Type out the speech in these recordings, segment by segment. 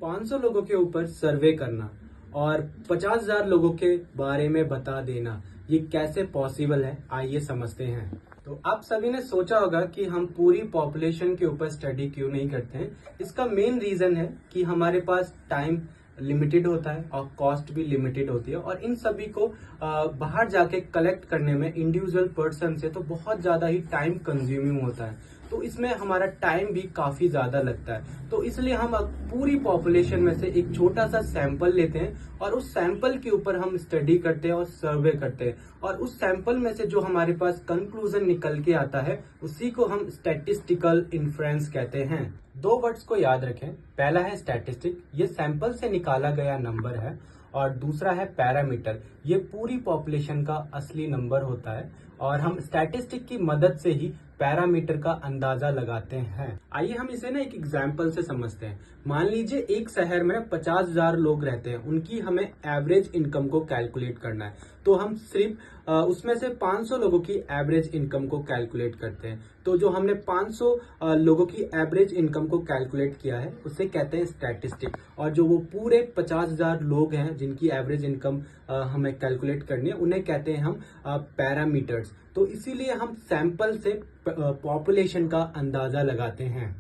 500 लोगों के ऊपर सर्वे करना और 50,000 लोगों के बारे में बता देना, ये कैसे पॉसिबल है, आइए समझते हैं। तो आप सभी ने सोचा होगा कि हम पूरी पॉपुलेशन के ऊपर स्टडी क्यों नहीं करते हैं। इसका मेन रीजन है कि हमारे पास टाइम लिमिटेड होता है और कॉस्ट भी लिमिटेड होती है, और इन सभी को बाहर जाके कलेक्ट करने में इंडिविजुअल पर्सन से तो बहुत ज्यादा ही टाइम कंज्यूमिंग होता है। तो इसमें हमारा टाइम भी काफी ज्यादा लगता है। तो इसलिए हम अब पूरी पॉपुलेशन में से एक छोटा सा सैंपल लेते हैं और उस सैंपल के ऊपर हम स्टडी करते हैं और सर्वे करते हैं, और उस सैंपल में से जो हमारे पास कंक्लूजन निकल के आता है उसी को हम स्टैटिस्टिकल इन्फ्रेंस कहते हैं। दो वर्ड्स को याद रखें, पहला है स्टैटिस्टिक, ये सैंपल से निकाला गया नंबर है, और दूसरा है पैरामीटर, ये पूरी पॉपुलेशन का असली नंबर होता है, और हम स्टैटिस्टिक की मदद से ही पैरामीटर का अंदाजा लगाते हैं। आइए हम इसे ना एक एग्जाम्पल से समझते हैं। मान लीजिए एक शहर में 50,000 लोग रहते हैं, उनकी हमें एवरेज इनकम को कैलकुलेट करना है। तो हम सिर्फ उसमें से 500 लोगों की एवरेज इनकम को कैलकुलेट करते हैं। तो जो हमने 500 लोगों की एवरेज इनकम को कैलकुलेट किया है उसे कहते हैं स्टैटिस्टिक, और जो वो पूरे 50,000 लोग हैं जिनकी एवरेज इनकम हमें कैलकुलेट करनी है उन्हें कहते हैं हम पैरामीटर्स। तो इसीलिए हम सैंपल से पॉपुलेशन का अंदाजा लगाते हैं।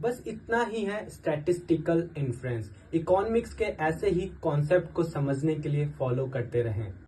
बस इतना ही है स्टैटिस्टिकल इन्फ्रेंस। इकोनॉमिक्स के ऐसे ही कॉन्सेप्ट को समझने के लिए फॉलो करते रहें।